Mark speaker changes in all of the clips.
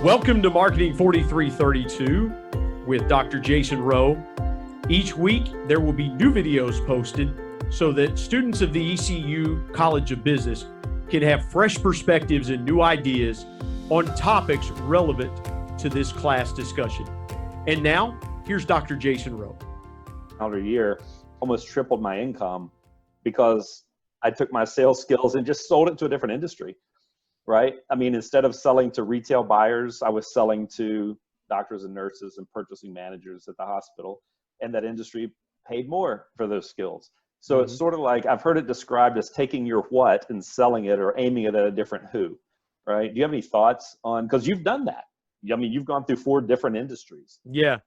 Speaker 1: Welcome to Marketing 4332 with Dr. Jason Rowe. Each week, there will be new videos posted so that students of the ECU College of Business can have fresh perspectives and new ideas on topics relevant to this class discussion. And now, here's Dr. Jason Rowe.
Speaker 2: Calendar year, almost tripled my income because I took my sales skills and just sold it to a different industry. Right? I mean, instead of selling to retail buyers, I was selling to doctors and nurses and purchasing managers at the hospital, and that industry paid more for those skills. So It's sort of like, I've heard it described as taking your what and selling it or aiming it at a different who, right? Do you have any thoughts on, because you've done that. I mean, you've gone through 4 different industries.
Speaker 1: Yeah.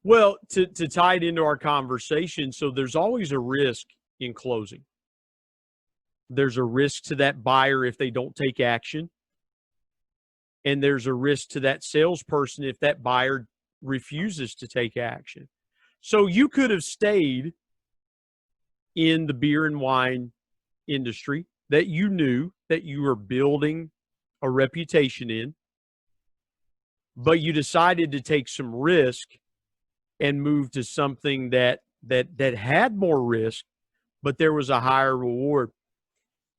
Speaker 1: Well, to tie it into our conversation, so there's always a risk in closing. There's a risk to that buyer if they don't take action. And there's a risk to that salesperson if that buyer refuses to take action. So you could have stayed in the beer and wine industry that you knew that you were building a reputation in, but you decided to take some risk and move to something that had more risk, but there was a higher reward.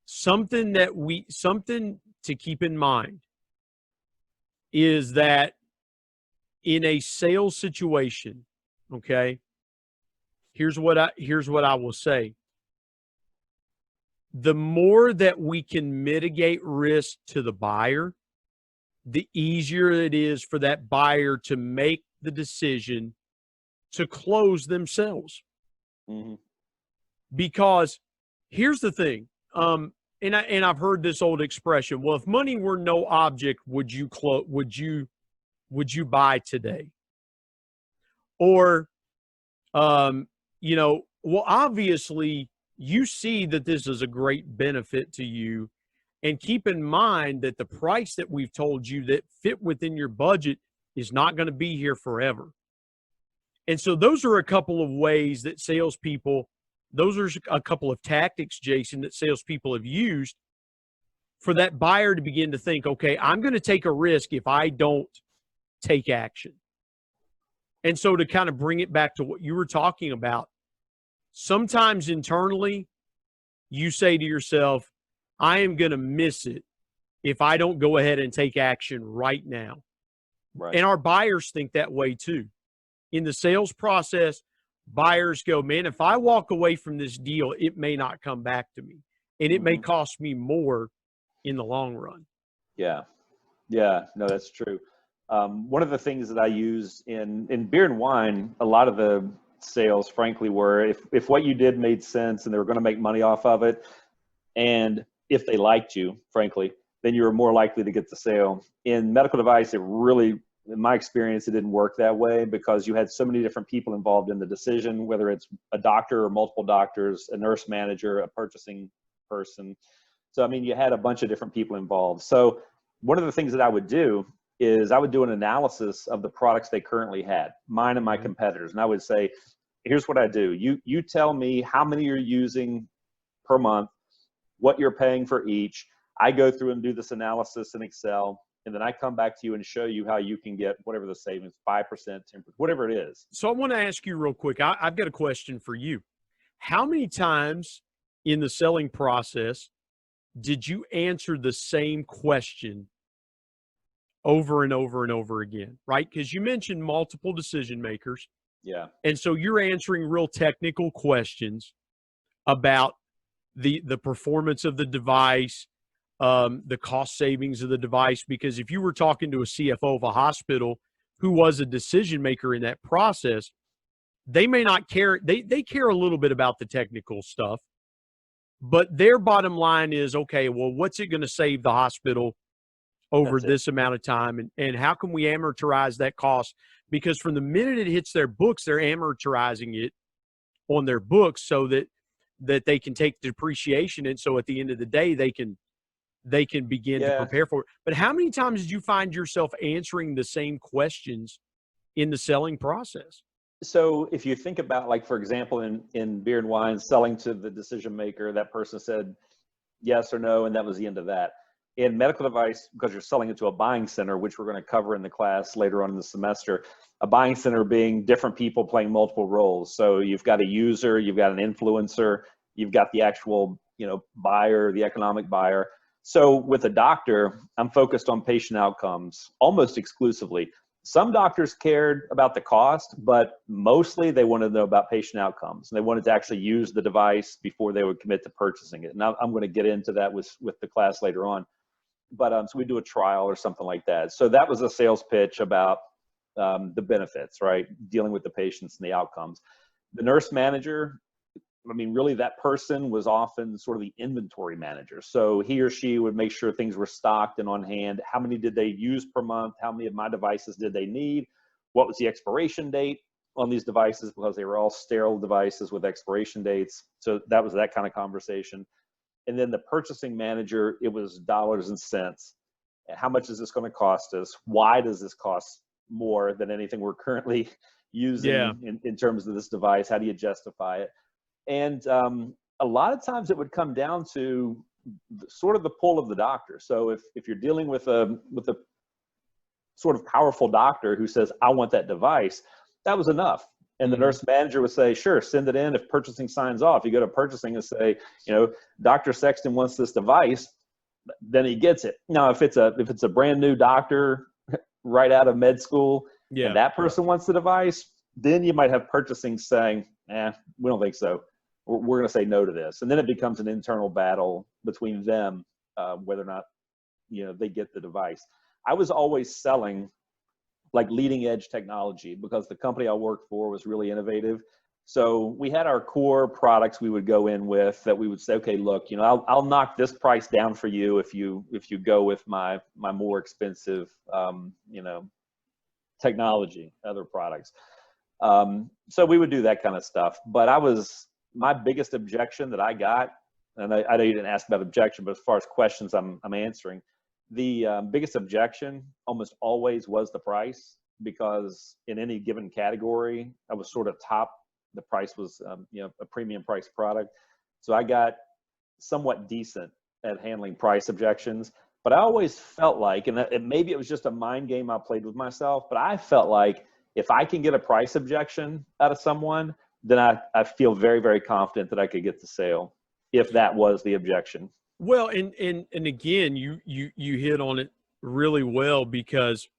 Speaker 1: Something to keep in mind is that in a sales situation, okay, here's what I will say. The more that we can mitigate risk to the buyer, the easier it is for that buyer to make the decision to close themselves. Mm-hmm. Because here's the thing. And I've heard this old expression. Well, if money were no object, would you buy today? Or, well, obviously you see that this is a great benefit to you, and keep in mind that the price that we've told you that fit within your budget is not going to be here forever. And so those are a couple of ways that salespeople. Those are a couple of tactics, Jason, that salespeople have used for that buyer to begin to think, okay, I'm going to take a risk if I don't take action. And so to kind of bring it back to what you were talking about, sometimes internally, you say to yourself, I am going to miss it if I don't go ahead and take action right now. Right. And our buyers think that way too. In the sales process, buyers go, man, if I walk away from this deal, it may not come back to me, and it may cost me more in the long run. Yeah.
Speaker 2: No, that's true. One of the things that I use in beer and wine, a lot of the sales, frankly, were if what you did made sense and they were going to make money off of it, and if they liked you, frankly, then you were more likely to get the sale. In medical device, it really, in my experience, it didn't work that way because you had so many different people involved in the decision, whether it's a doctor or multiple doctors, a nurse manager, a purchasing person. So, I mean, you had a bunch of different people involved. So one of the things that I would do is I would do an analysis of the products they currently had, mine and my competitors. And I would say, here's what I do. You tell me how many you're using per month, what you're paying for each. I go through and do this analysis in Excel. And then I come back to you and show you how you can get whatever the savings, 5%, 10%, whatever it is.
Speaker 1: So I want to ask you real quick. I've got a question for you. How many times in the selling process did you answer the same question over and over and over again, right? Because you mentioned multiple decision makers.
Speaker 2: Yeah.
Speaker 1: And so you're answering real technical questions about the performance of the device, the cost savings of the device, because if you were talking to a CFO of a hospital who was a decision maker in that process, they may not care. They care a little bit about the technical stuff, but their bottom line is, okay, well, what's it going to save the hospital over this amount of time? And how can we amortize that cost? Because from the minute it hits their books, they're amortizing it on their books so that they can take depreciation. And so at the end of the day, they can begin to prepare for it. But how many times did you find yourself answering the same questions in the selling process?
Speaker 2: So if you think about, like, for example, in beer and wine, selling to the decision maker, that person said yes or no, and that was the end of that. In medical device, because you're selling it to a buying center, which we're going to cover in the class later on in the semester, a buying center being different people playing multiple roles. So you've got a user, you've got an influencer, you've got the actual, buyer, the economic buyer. So with a doctor, I'm focused on patient outcomes almost exclusively. Some doctors cared about the cost, but mostly they wanted to know about patient outcomes. And they wanted to actually use the device before they would commit to purchasing it. Now I'm going to get into that with the class later on. But so we do a trial or something like that. So that was a sales pitch about the benefits, right? Dealing with the patients and the outcomes. The nurse manager, really that person was often sort of the inventory manager. So he or she would make sure things were stocked and on hand. How many did they use per month? How many of my devices did they need? What was the expiration date on these devices? Because they were all sterile devices with expiration dates. So that was that kind of conversation. And then the purchasing manager, it was dollars and cents. How much is this going to cost us? Why does this cost more than anything we're currently using in terms of this device? How do you justify it? And a lot of times it would come down to sort of the pull of the doctor. So if you're dealing with a sort of powerful doctor who says, I want that device, that was enough. And the nurse manager would say, sure, send it in. If purchasing signs off, you go to purchasing and say, Dr. Sexton wants this device, then he gets it. Now, if it's a brand new doctor right out of med school and that person wants the device, then you might have purchasing saying, we don't think so. We're going to say no to this. And then it becomes an internal battle between them, whether or not, they get the device. I was always selling like leading edge technology because the company I worked for was really innovative. So we had our core products we would go in with that we would say, okay, look, I'll knock this price down for you if you go with my more expensive, technology, other products. So we would do that kind of stuff. But my biggest objection that I got, and I know you didn't ask about objection, but as far as questions I'm answering, the biggest objection almost always was the price, because in any given category, I was sort of top. The price was, a premium price product. So I got somewhat decent at handling price objections. But I always felt like, and maybe it was just a mind game I played with myself, but I felt like if I can get a price objection out of someone, then I feel very, very confident that I could get the sale if that was the objection.
Speaker 1: Well, and again, you hit on it really well, because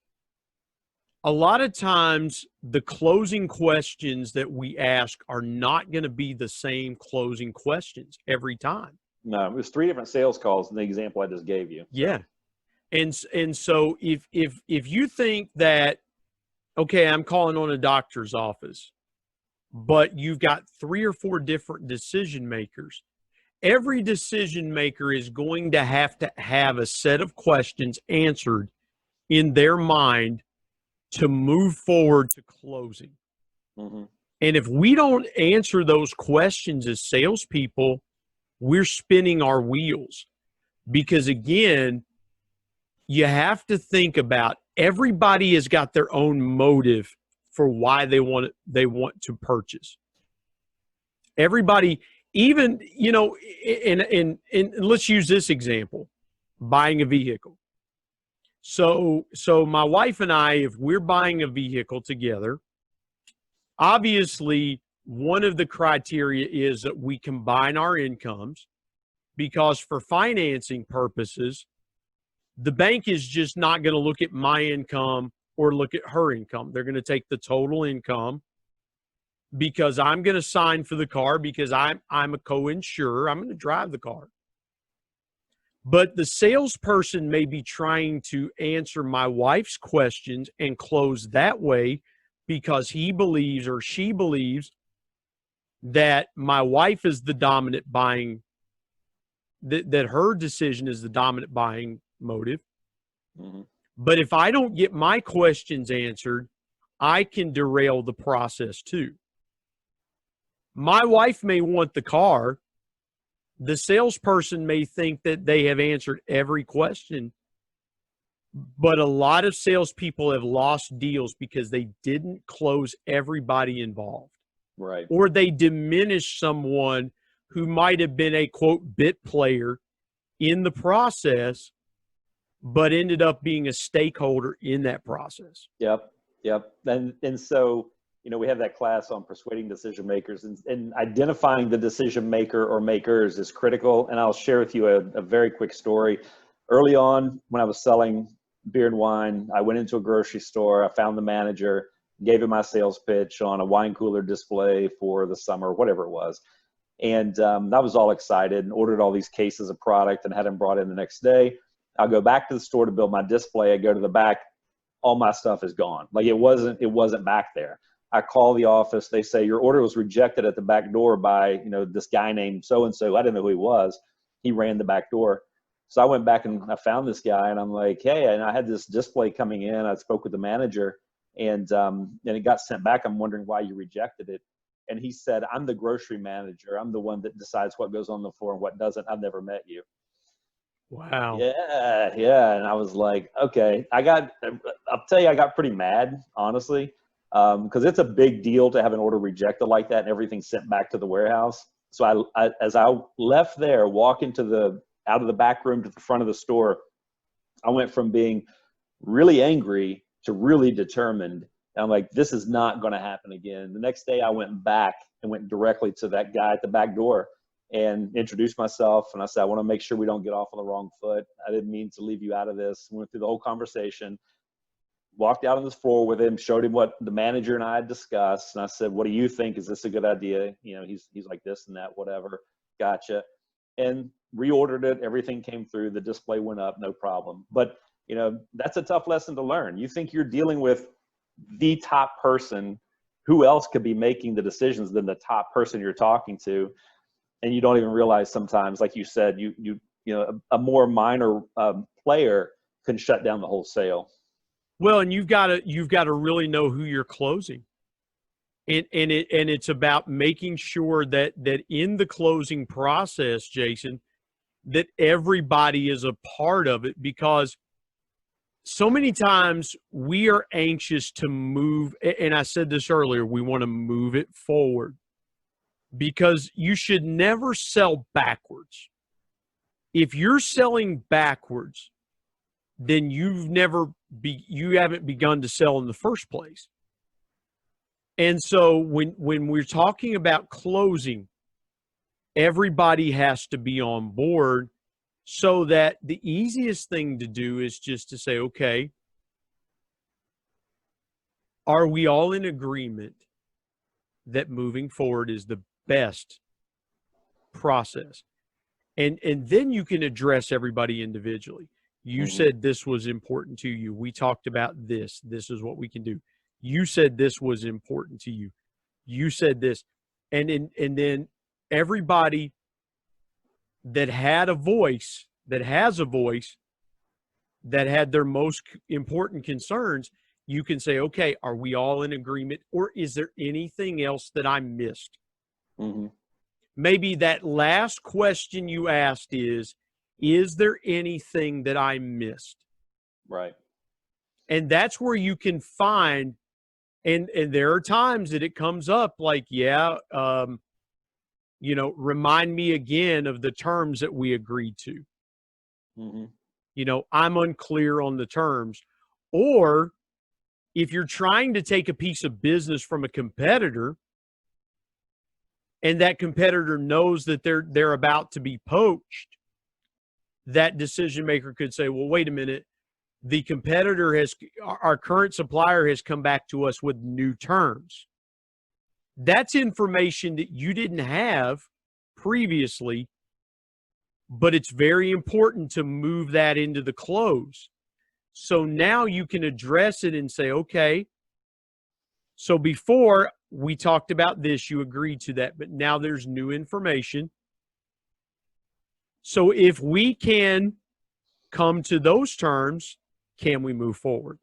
Speaker 1: a lot of times the closing questions that we ask are not going to be the same closing questions every time.
Speaker 2: No, it was 3 different sales calls in the example I just gave you.
Speaker 1: Yeah. And so if you think that, okay, I'm calling on a doctor's office, but you've got 3 or 4 different decision makers, every decision maker is going to have a set of questions answered in their mind to move forward to closing.
Speaker 2: Mm-hmm.
Speaker 1: And if we don't answer those questions as salespeople, we're spinning our wheels. Because again, you have to think about, everybody has got their own motive for why they want to purchase. Everybody, even, and let's use this example, buying a vehicle. So my wife and I, if we're buying a vehicle together, obviously one of the criteria is that we combine our incomes, because for financing purposes, the bank is just not going to look at my income or look at her income. They're going to take the total income, because I'm going to sign for the car, because I'm a co-insurer. I'm going to drive the car. But the salesperson may be trying to answer my wife's questions and close that way, because he believes or she believes that my wife is the dominant buying, that her decision is the dominant buying motive.
Speaker 2: Mm-hmm.
Speaker 1: But if I don't get my questions answered, I can derail the process too. My wife may want the car. The salesperson may think that they have answered every question, but a lot of salespeople have lost deals because they didn't close everybody involved.
Speaker 2: Right.
Speaker 1: Or they diminished someone who might have been a, quote, bit player in the process but ended up being a stakeholder in that process.
Speaker 2: Yep. Yep. And so, we have that class on persuading decision makers, and identifying the decision maker or makers is critical. And I'll share with you a very quick story. Early on, when I was selling beer and wine, I went into a grocery store. I found the manager, gave him my sales pitch on a wine cooler display for the summer, whatever it was. And I was all excited and ordered all these cases of product and had them brought in the next day. I'll go back to the store to build my display. I go to the back, all my stuff is gone. Like it wasn't back there. I call the office. They say, your order was rejected at the back door by, this guy named so-and-so. I didn't know who he was. He ran the back door. So I went back and I found this guy, and I'm like, hey, and I had this display coming in. I spoke with the manager, and it got sent back. I'm wondering why you rejected it. And he said, I'm the grocery manager. I'm the one that decides what goes on the floor and what doesn't. I've never met you.
Speaker 1: Wow.
Speaker 2: Yeah. And I was like, okay. I'll tell you, I got pretty mad, honestly, because it's a big deal to have an order rejected like that and everything sent back to the warehouse. So as I left there, walk out of the back room to the front of the store, I went from being really angry to really determined. And I'm like, this is not going to happen again. The next day I went back and went directly to that guy at the back door and introduced myself. And I said, I want to make sure we don't get off on the wrong foot. I didn't mean to leave you out of this. Went through the whole conversation, walked out on the floor with him, showed him what the manager and I had discussed. And I said, what do you think? Is this a good idea? He's like this and that, whatever. Gotcha. And reordered it. Everything came through. The display went up, no problem. But, that's a tough lesson to learn. You think you're dealing with the top person. Who else could be making the decisions than the top person you're talking to? And you don't even realize sometimes, like you said, a more minor player can shut down the whole sale.
Speaker 1: Well, and you've got to really know who you're closing, and it's about making sure that in the closing process, Jason, that everybody is a part of it, because so many times we are anxious to move, and I said this earlier, we want to move it forward, because you should never sell backwards. If you're selling backwards, then you haven't begun to sell in the first place. And so when we're talking about closing, everybody has to be on board, so that the easiest thing to do is just to say, okay, are we all in agreement that moving forward is the best process? And then you can address everybody individually. You said this was important to you. We talked about this. This is what we can do. You said this was important to you. You said this. And then everybody that had a voice, that has a voice, that had their most important concerns, you can say, okay, are we all in agreement, or is there anything else that I missed? Maybe that last question you asked is there anything that I missed?
Speaker 2: Right.
Speaker 1: And that's where you can find, and there are times that it comes up like, remind me again of the terms that we agreed to. I'm unclear on the terms. Or if you're trying to take a piece of business from a competitor, and that competitor knows that they're about to be poached, that decision maker could say, well, wait a minute, the competitor our current supplier has come back to us with new terms. That's information that you didn't have previously, but it's very important to move that into the close. So now you can address it and say, okay, so before we talked about this, you agreed to that, but now there's new information. So if we can come to those terms, can we move forward?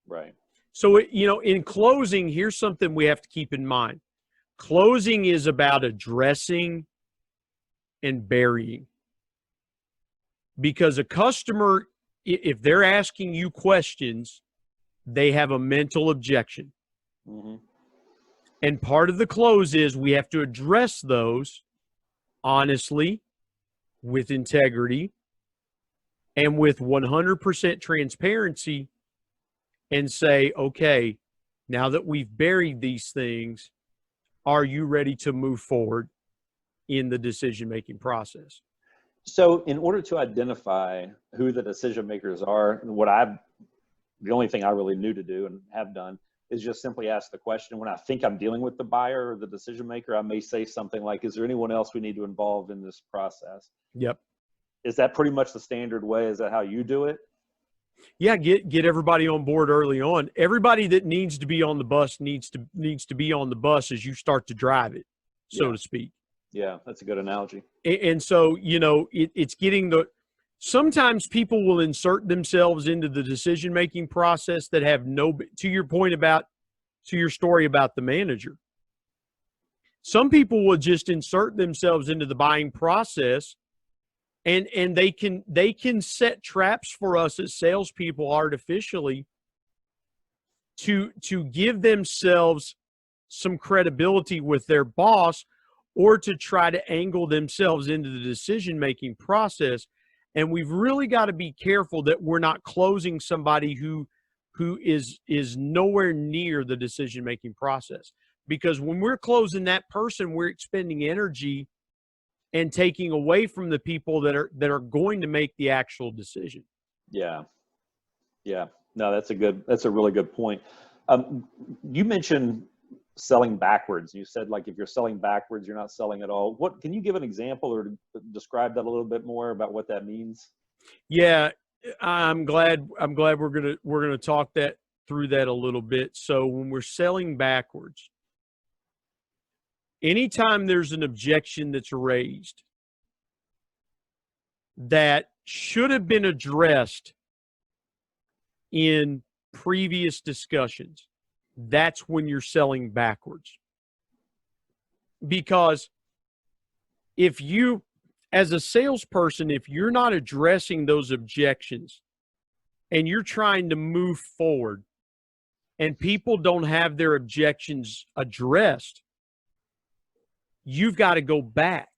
Speaker 2: Right.
Speaker 1: So, in closing, here's something we have to keep in mind. Closing is about addressing and burying. Because a customer, if they're asking you questions, they have a mental objection. And part of the close is we have to address those honestly, with integrity, and with 100% transparency and say, okay, now that we've buried these things, are you ready to move forward in the decision-making process?
Speaker 2: So in order to identify who the decision makers are, the only thing I really knew to do and have done is just simply ask the question. When I think I'm dealing with the buyer or the decision maker, I may say something like, is there anyone else we need to involve in this process?
Speaker 1: Yep.
Speaker 2: Is that pretty much the standard way? Is that how you do it?
Speaker 1: Yeah, get everybody on board early on. Everybody that needs to be on the bus needs to be on the bus as you start to drive it, so to speak.
Speaker 2: Yeah, that's a good analogy.
Speaker 1: And so, it's getting sometimes people will insert themselves into the decision-making process that have to your story about the manager. Some people will just insert themselves into the buying process, and they can set traps for us as salespeople artificially to give themselves some credibility with their boss, or to try to angle themselves into the decision-making process. And we've really got to be careful that we're not closing somebody who is nowhere near the decision-making process. Because when we're closing that person, we're expending energy and taking away from the people that are going to make the actual decision.
Speaker 2: Yeah. No, that's a really good point. You mentioned selling backwards. You said, like, if you're selling backwards, you're not selling at all. Can you give an example or describe that a little bit more about what that means?
Speaker 1: Yeah, I'm glad we're gonna talk through that a little bit. So when we're selling backwards, anytime there's an objection that's raised that should have been addressed in previous discussions, that's when you're selling backwards. Because if you, as a salesperson, if you're not addressing those objections and you're trying to move forward and people don't have their objections addressed, you've got to go back.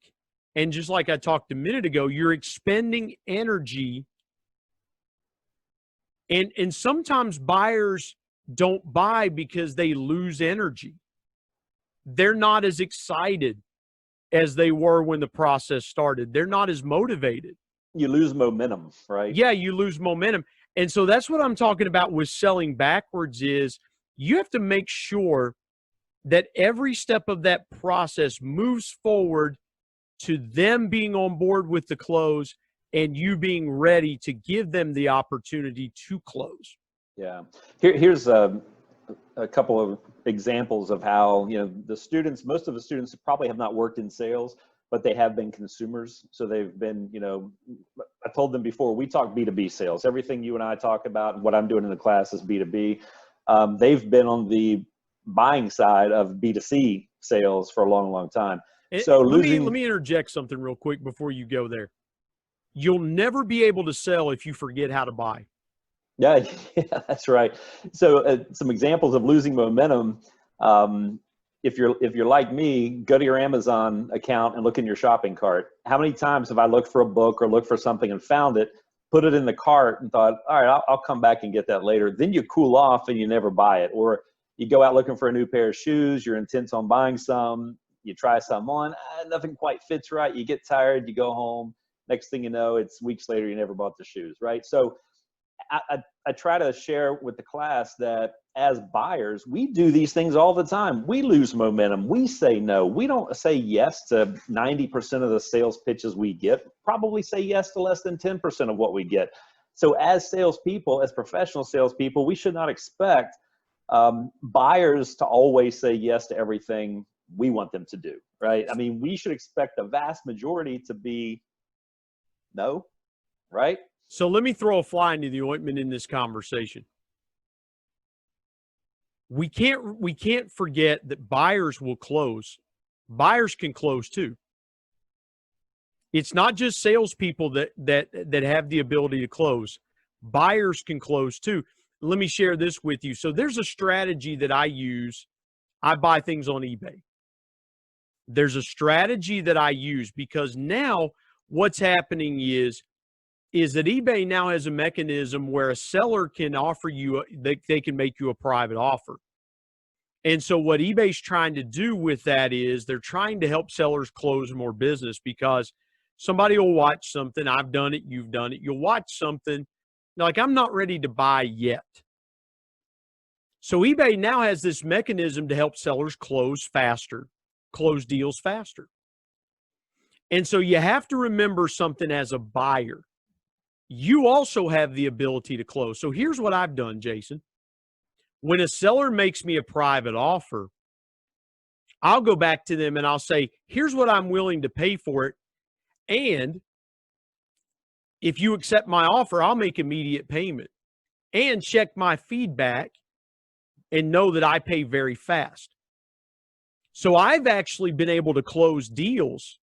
Speaker 1: And just like I talked a minute ago, you're expending energy. And sometimes buyers don't buy because they lose energy. They're not as excited as they were when the process started. They're not as motivated.
Speaker 2: You lose momentum, right?
Speaker 1: Yeah, you lose momentum. And so that's what I'm talking about with selling backwards is you have to make sure that every step of that process moves forward to them being on board with the close and you being ready to give them the opportunity to close.
Speaker 2: Yeah. Here's a couple of examples of how, most of the students probably have not worked in sales, but they have been consumers. So they've been, I told them before, we talk B2B sales. Everything you and I talk about and what I'm doing in the class is B2B. They've been on the buying side of B2C sales for a long, long time. So
Speaker 1: let me interject something real quick before you go there. You'll never be able to sell if you forget how to buy.
Speaker 2: Yeah, that's right. So some examples of losing momentum. If you're like me, go to your Amazon account and look in your shopping cart. How many times have I looked for a book or looked for something and found it, put it in the cart and thought, all right, I'll come back and get that later. Then you cool off and you never buy it. Or you go out looking for a new pair of shoes. You're intent on buying some. You try some on. Nothing quite fits right. You get tired. You go home. Next thing you know, it's weeks later, you never bought the shoes, right? So I try to share with the class that as buyers, we do these things all the time. We lose momentum. We say no. We don't say yes to 90% of the sales pitches we get, probably say yes to less than 10% of what we get. So as salespeople, as professional salespeople, we should not expect buyers to always say yes to everything we want them to do, right? I mean, we should expect the vast majority to be no, right?
Speaker 1: So let me throw a fly into the ointment in this conversation. We can't forget that buyers will close. Buyers can close too. It's not just salespeople that have the ability to close. Buyers can close too. Let me share this with you. So there's a strategy that I use. I buy things on eBay. There's a strategy that I use because now what's happening is is that eBay now has a mechanism where a seller can offer you, they can make you a private offer. And so what eBay's trying to do with that is they're trying to help sellers close more business, because somebody will watch something. I've done it. You've done it. You'll watch something like, I'm not ready to buy yet. So eBay now has this mechanism to help sellers close faster, close deals faster. And so you have to remember something as a buyer. You also have the ability to close. So here's what I've done, Jason. When a seller makes me a private offer, I'll go back to them and I'll say, here's what I'm willing to pay for it. And if you accept my offer, I'll make immediate payment, and check my feedback and know that I pay very fast. So I've actually been able to close deals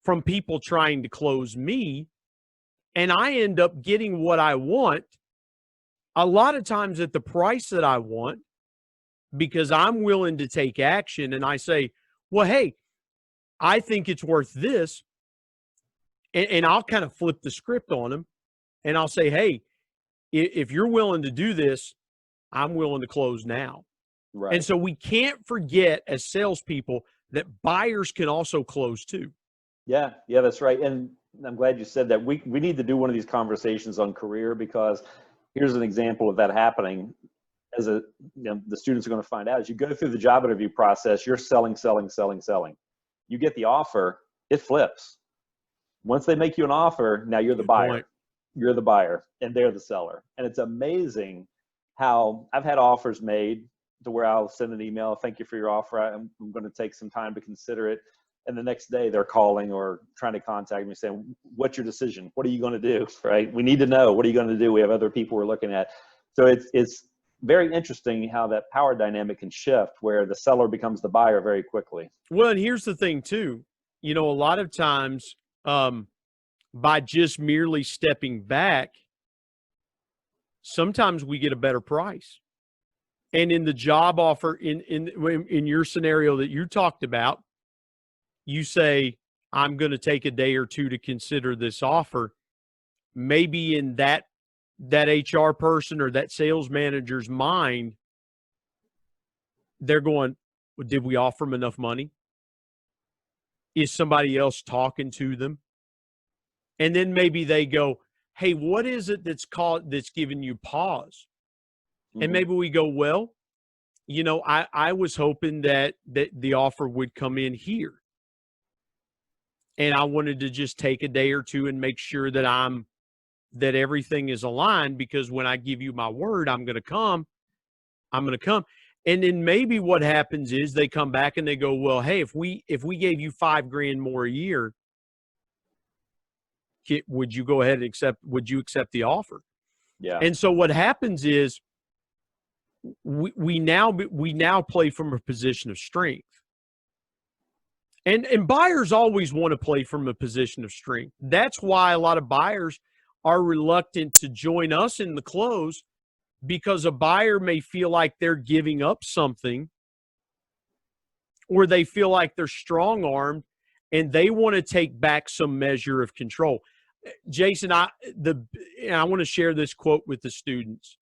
Speaker 1: from people trying to close me, and I end up getting what I want a lot of times at the price that I want, because I'm willing to take action. And I say, well, hey, I think it's worth this. And I'll kind of flip the script on them, and I'll say, hey, if you're willing to do this, I'm willing to close now.
Speaker 2: Right.
Speaker 1: And so we can't forget as salespeople that buyers can also close too.
Speaker 2: Yeah, that's right. And I'm glad you said that. We need to do one of these conversations on career, because here's an example of that happening. As the students are going to find out, as you go through the job interview process, you're selling. You get the offer, it flips. Once they make you an offer, now you're the buyer.
Speaker 1: Point.
Speaker 2: You're the buyer, and they're the seller. And it's amazing how I've had offers made to where I'll send an email, thank you for your offer, I'm going to take some time to consider it. And the next day they're calling or trying to contact me saying, what's your decision? What are you going to do? Right? We need to know. What are you going to do? We have other people we're looking at. So it's very interesting how that power dynamic can shift, where the seller becomes the buyer very quickly.
Speaker 1: Well, and here's the thing too, a lot of times by just merely stepping back, sometimes we get a better price. And in the job offer, in your scenario that you talked about, you say, I'm going to take a day or two to consider this offer. Maybe in that HR person or that sales manager's mind, they're going, well, did we offer them enough money? Is somebody else talking to them? And then maybe they go, hey, what is it that's giving you pause? Mm-hmm. And maybe we go, well, I was hoping that the offer would come in here. And I wanted to just take a day or two and make sure that everything is aligned, because when I give you my word, I'm going to come. And then maybe what happens is they come back and they go, well, hey, if we gave you $5,000 more a year, would you go ahead and accept the offer?
Speaker 2: Yeah.
Speaker 1: And so what happens is we now play from a position of strength. And buyers always want to play from a position of strength. That's why a lot of buyers are reluctant to join us in the close, because a buyer may feel like they're giving up something, or they feel like they're strong-armed and they want to take back some measure of control. Jason, I want to share this quote with the students.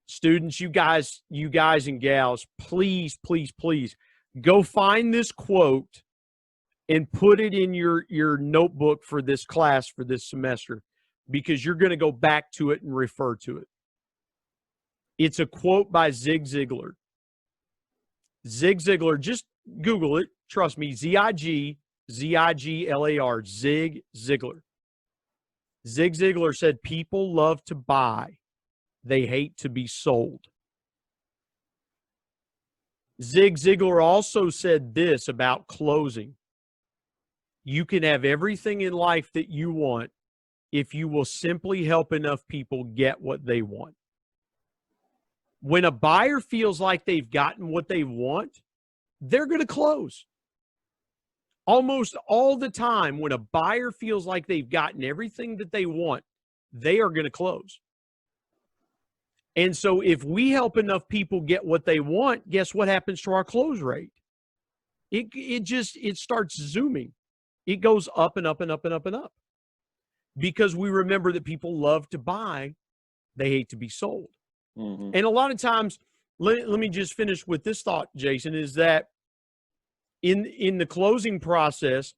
Speaker 1: Students, you guys and gals, please, please, please go find this quote and put it in your notebook for this class for this semester, because you're going to go back to it and refer to it. It's a quote by Zig Ziglar. Zig Ziglar, just Google it. Trust me, Ziglar, Zig Ziglar. Zig Ziglar said, people love to buy. They hate to be sold. Zig Ziglar also said this about closing. You can have everything in life that you want if you will simply help enough people get what they want. When a buyer feels like they've gotten what they want, they're going to close. Almost all the time, when a buyer feels like they've gotten everything that they want, they are going to close. And so if we help enough people get what they want, guess what happens to our close rate? It starts zooming. It goes up and up and up and up and up. because we remember that people love to buy, they hate to be sold.
Speaker 2: Mm-hmm.
Speaker 1: And a lot of times, let me just finish with this thought, Jason, is that in the closing process,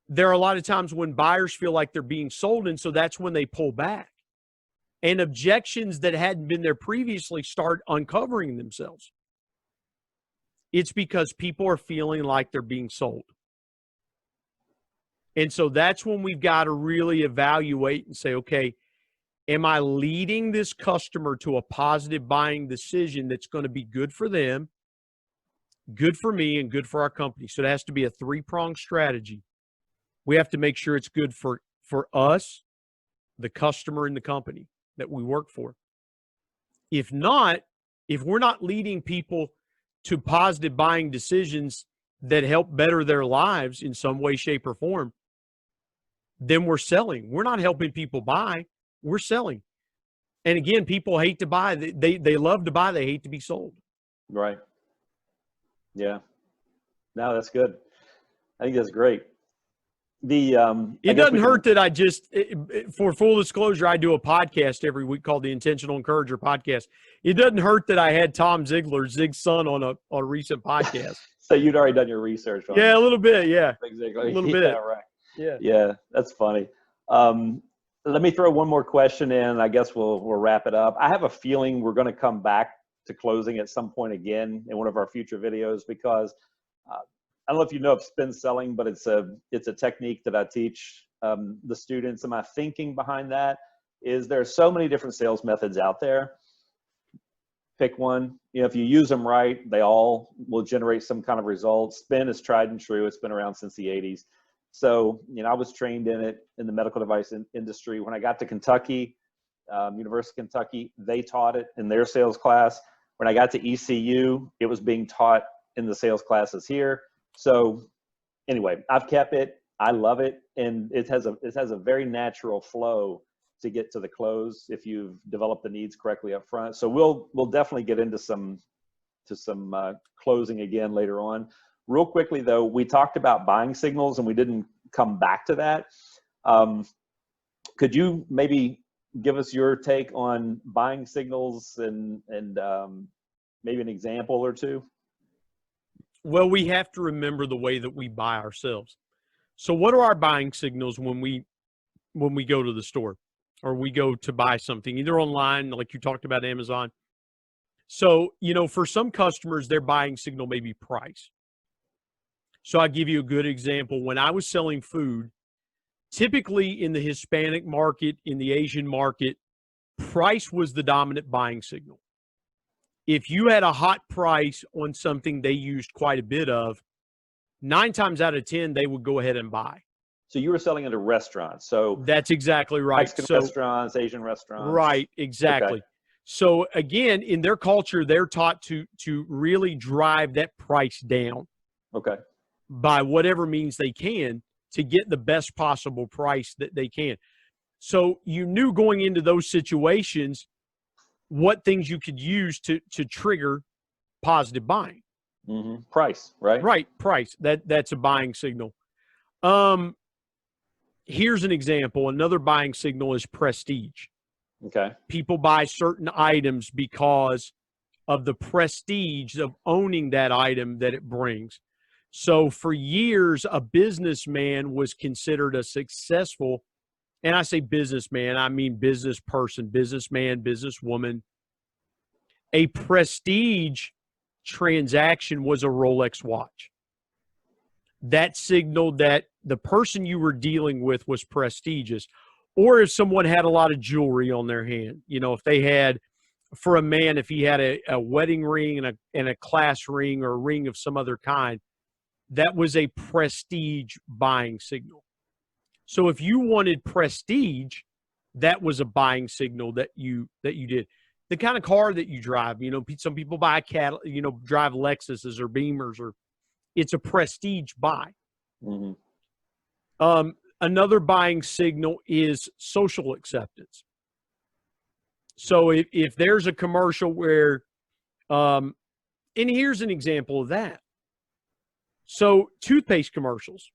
Speaker 1: there are a lot of times when buyers feel like they're being sold, and so that's when they pull back. And objections that hadn't been there previously start uncovering themselves. It's because people are feeling like they're being sold. And so that's when we've got to really evaluate and say, okay, am I leading this customer to a positive buying decision that's going to be good for them, good for me, and good for our company? So it has to be a three-pronged strategy. We have to make sure it's good for us, the customer, and the company that we work for. If not, if we're not leading people to positive buying decisions that help better their lives in some way, shape, or form, then we're selling. We're not helping people buy. We're selling. And again, people hate to buy. They love to buy. They hate to be sold.
Speaker 2: Right. Yeah. No, that's good. I think that's great.
Speaker 1: It doesn't hurt that I just, for full disclosure, I do a podcast every week called the Intentional Encourager Podcast. It doesn't hurt that I had Tom Ziegler, Zig's son, on a recent podcast.
Speaker 2: So you'd already done your research on
Speaker 1: a little bit, yeah.
Speaker 2: Exactly.
Speaker 1: A little bit.
Speaker 2: Right. Yeah, that's funny. Let me throw one more question in. I guess we'll wrap it up. I have a feeling we're going to come back to closing at some point again in one of our future videos, because I don't know if you know of spin selling, but it's a technique that I teach the students. And my thinking behind that is there are so many different sales methods out there. Pick one. You know, if you use them right, they all will generate some kind of result. Spin is tried and true. It's been around since the 80s. So, you know, I was trained in it in the medical device industry. When I got to Kentucky, University of Kentucky, they taught it in their sales class. When I got to ECU, it was being taught in the sales classes here. So anyway, I've kept it. I love it. And it has a very natural flow to get to the close if you've developed the needs correctly up front. So we'll definitely get into some closing again later on. Real quickly though, we talked about buying signals and we didn't come back to that. Could you maybe give us your take on buying signals and maybe an example or two?
Speaker 1: Well, we have to remember the way that we buy ourselves. So what are our buying signals when we go to the store or we go to buy something, either online, like you talked about Amazon? So, you know, for some customers, their buying signal may be price. So I'll give you a good example. When I was selling food, typically in the Hispanic market, in the Asian market, price was the dominant buying signal. If you had a hot price on something they used quite a bit of, 9 times out of 10, they would go ahead and buy.
Speaker 2: So you were selling into restaurants. So
Speaker 1: that's exactly right.
Speaker 2: Mexican restaurants, Asian restaurants.
Speaker 1: Right, exactly. Okay. So again, in their culture, they're taught to really drive that price down.
Speaker 2: Okay.
Speaker 1: By whatever means they can to get the best possible price that they can. So you knew going into those situations what things you could use to trigger positive buying.
Speaker 2: Mm-hmm. Price, right?
Speaker 1: Right, price. That's a buying signal. Here's an example. Another buying signal is prestige.
Speaker 2: Okay.
Speaker 1: People buy certain items because of the prestige of owning that item that it brings. So for years, a businessman was considered a successful, and I say businessman, I mean business person, businessman, businesswoman. A prestige transaction was a Rolex watch. That signaled that the person you were dealing with was prestigious. Or if someone had a lot of jewelry on their hand, you know, if they had, for a man, if he had a wedding ring and a class ring or a ring of some other kind, that was a prestige buying signal. So if you wanted prestige, that was a buying signal that you did. The kind of car that you drive, you know, some people buy drive Lexuses or Beamers, or it's a prestige buy.
Speaker 2: Mm-hmm.
Speaker 1: Another buying signal is social acceptance. So if there's a commercial where, and here's an example of that. So toothpaste commercials,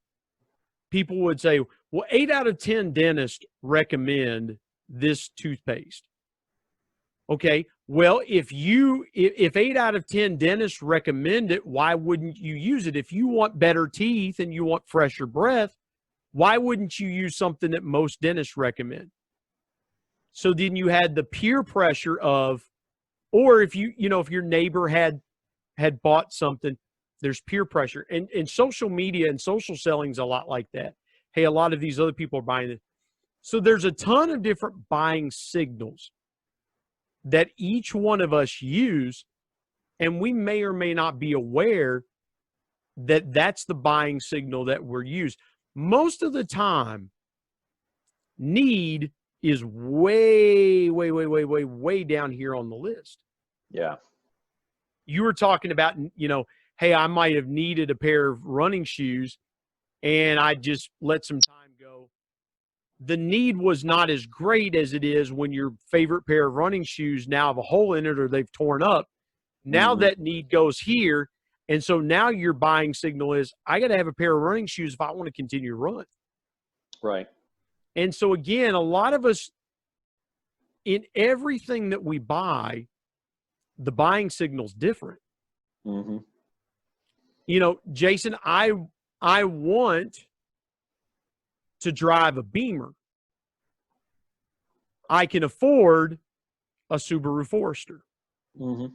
Speaker 1: people would say, well, 8 out of 10 dentists recommend this toothpaste. Okay, well, if 8 out of 10 dentists recommend it, why wouldn't you use it? If you want better teeth and you want fresher breath, why wouldn't you use something that most dentists recommend? So then you had the peer pressure of, or if if your neighbor had bought something, there's peer pressure. And social media and social selling is a lot like that. Hey, a lot of these other people are buying it. So there's a ton of different buying signals that each one of us use, and we may or may not be aware that that's the buying signal that we're used. Most of the time, need is way, way, way, way, way, way down here on the list.
Speaker 2: Yeah.
Speaker 1: You were talking about, hey, I might have needed a pair of running shoes and I just let some time go. The need was not as great as it is when your favorite pair of running shoes now have a hole in it or they've torn up. Now that need goes here. And so now your buying signal is, I got to have a pair of running shoes if I want to continue to run.
Speaker 2: Right.
Speaker 1: And so again, a lot of us, in everything that we buy, the buying signal's different.
Speaker 2: Mm-hmm.
Speaker 1: Jason, I want to drive a Beamer. I can afford a Subaru Forester.
Speaker 2: Mm-hmm.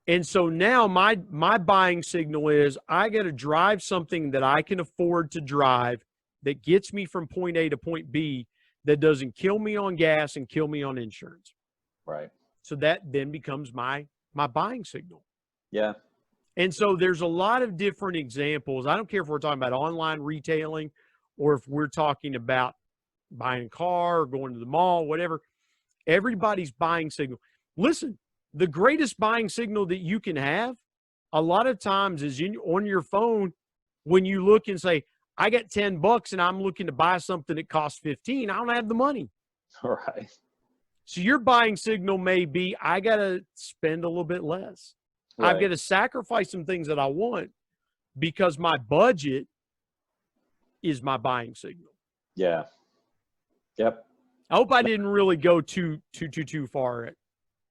Speaker 1: And so now my buying signal is, I got to drive something that I can afford to drive that gets me from point A to point B, that doesn't kill me on gas and kill me on insurance.
Speaker 2: Right.
Speaker 1: So that then becomes my buying signal.
Speaker 2: Yeah.
Speaker 1: And so there's a lot of different examples. I don't care if we're talking about online retailing or if we're talking about buying a car or going to the mall, whatever. Everybody's buying signal. Listen, the greatest buying signal that you can have a lot of times is on your phone when you look and say, I got $10 and I'm looking to buy something that costs 15. I don't have the money.
Speaker 2: All right.
Speaker 1: So your buying signal may be, I got to spend a little bit less.
Speaker 2: Right.
Speaker 1: I've got to sacrifice some things that I want because my budget is my buying signal.
Speaker 2: Yeah. Yep.
Speaker 1: I hope I didn't really go too far.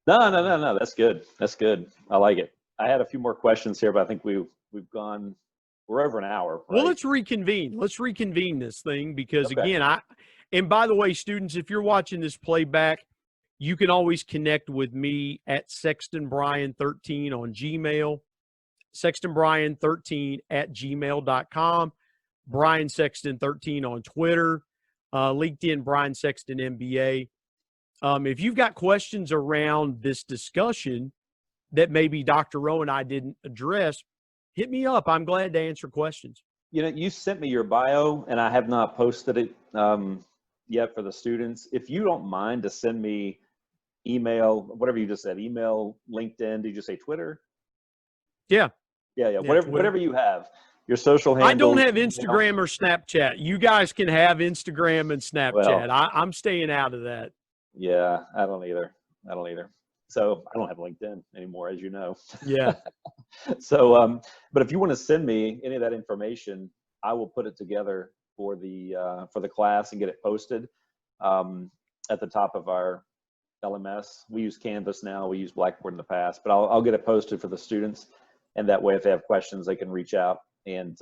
Speaker 2: No. That's good. That's good. I like it. I had a few more questions here, but I think we're over an hour. Right?
Speaker 1: Well, let's reconvene. Let's reconvene this thing because
Speaker 2: Okay.
Speaker 1: again, and by the way, students, if you're watching this playback, you can always connect with me at SextonBrian13 on Gmail, SextonBrian13@gmail.com, Brian Sexton13 on Twitter, LinkedIn, Brian Sexton MBA. If you've got questions around this discussion that maybe Dr. Rowe and I didn't address, hit me up. I'm glad to answer questions.
Speaker 2: You sent me your bio, and I have not posted it yet for the students. If you don't mind to send me email, whatever you just said, email, LinkedIn, did you say Twitter?
Speaker 1: Yeah.
Speaker 2: Whatever you have. Your social handle.
Speaker 1: I don't have Instagram or Snapchat. You guys can have Instagram and Snapchat.
Speaker 2: Well,
Speaker 1: I'm staying out of that.
Speaker 2: Yeah, I don't either. So I don't have LinkedIn anymore, as you know.
Speaker 1: Yeah.
Speaker 2: So, but if you want to send me any of that information, I will put it together for the class and get it posted at the top of our LMS. We use Canvas now. We use Blackboard in the past, but I'll get it posted for the students, and that way, if they have questions, they can reach out. And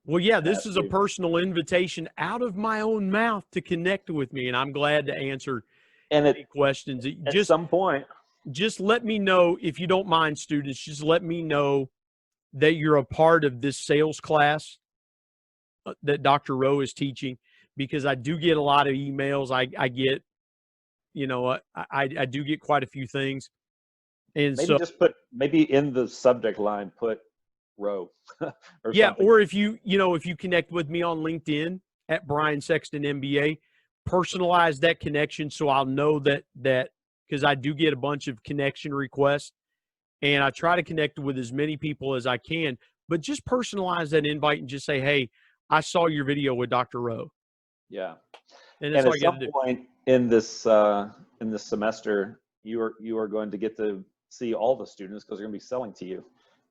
Speaker 1: well, yeah, this is a personal invitation out of my own mouth to connect with me, and I'm glad to answer any questions.
Speaker 2: At some point,
Speaker 1: just let me know, if you don't mind, students, just let me know that you're a part of this sales class that Dr. Rowe is teaching, because I do get a lot of emails. I get, I do get quite a few things. And
Speaker 2: maybe just maybe in the subject line, put Rowe.
Speaker 1: Or if you connect with me on LinkedIn at Brian Sexton MBA, personalize that connection so I'll know that because I do get a bunch of connection requests, and I try to connect with as many people as I can, but just personalize that invite and just say, hey, I saw your video with Dr. Rowe.
Speaker 2: Yeah.
Speaker 1: And that's all I got to do.
Speaker 2: At some point in this semester, you are going to get to see all the students, because they're going to be selling to you,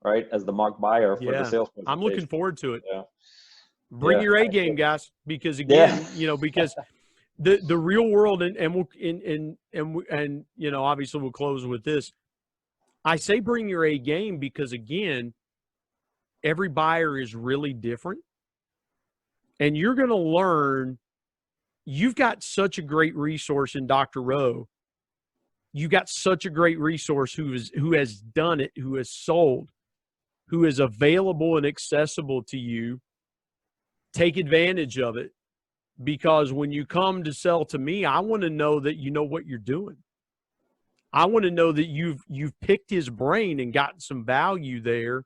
Speaker 2: right, as the mock buyer for the sales presentation.
Speaker 1: I'm looking forward to it.
Speaker 2: Yeah.
Speaker 1: Bring
Speaker 2: Yeah.
Speaker 1: your A game, guys, because
Speaker 2: Yeah.
Speaker 1: again, because the real world, and obviously we'll close with this. I say bring your A game because again, every buyer is really different, and you're going to learn. You've got such a great resource in Dr. Rowe. You got such a great resource who has done it, who has sold, who is available and accessible to you. Take advantage of it, because when you come to sell to me, I want to know that you know what you're doing. I want to know that you've picked his brain and gotten some value there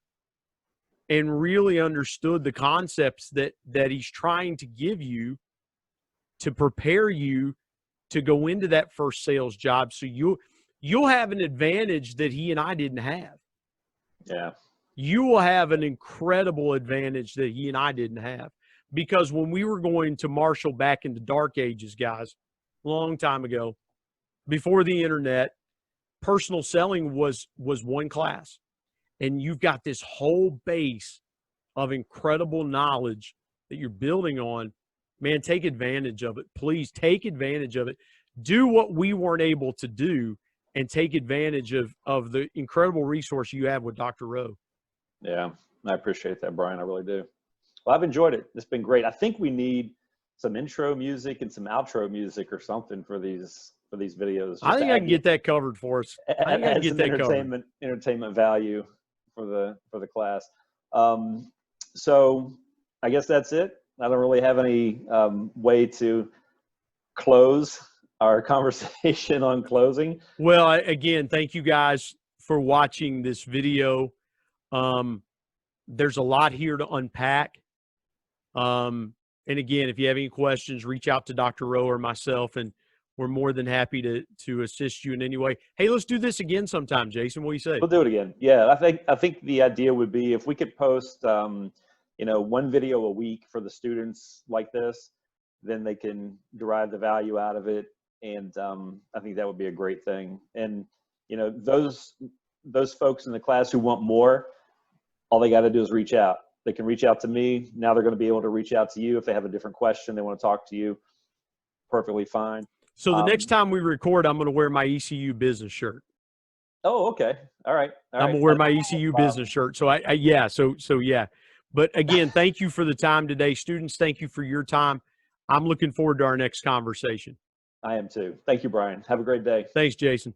Speaker 1: and really understood the concepts that he's trying to give you to prepare you to go into that first sales job. So you'll have an advantage that he and I didn't have.
Speaker 2: Yeah.
Speaker 1: You will have an incredible advantage that he and I didn't have, because when we were going to Marshall back in the dark ages, guys, a long time ago, before the internet, personal selling was one class, and you've got this whole base of incredible knowledge that you're building on. Man, take advantage of it. Please take advantage of it. Do what we weren't able to do and take advantage of the incredible resource you have with Dr. Rowe.
Speaker 2: Yeah, I appreciate that, Brian. I really do. Well, I've enjoyed it. It's been great. I think we need some intro music and some outro music or something for these videos.
Speaker 1: I think I can get that covered for us. I think I can get that covered.
Speaker 2: Entertainment value for the class. So I guess that's it. I don't really have any way to close our conversation on closing.
Speaker 1: Well, again, thank you guys for watching this video. There's a lot here to unpack. And again, if you have any questions, reach out to Dr. Rowe or myself, and we're more than happy to assist you in any way. Hey, let's do this again sometime, Jason. What do you say?
Speaker 2: We'll do it again. Yeah, I think the idea would be if we could post, one video a week for the students like this, then they can derive the value out of it. And I think that would be a great thing. And those folks in the class who want more, all they got to do is reach out. They can reach out to me. Now they're going to be able to reach out to you if they have a different question, they want to talk to you. Perfectly fine.
Speaker 1: So the next time we record, I'm going to wear my ECU business shirt.
Speaker 2: Oh, okay. All right.
Speaker 1: I'm going to wear my ECU business shirt. So yeah. But again, thank you for the time today. Students, thank you for your time. I'm looking forward to our next conversation.
Speaker 2: I am too. Thank you, Brian. Have a great day.
Speaker 1: Thanks, Jason.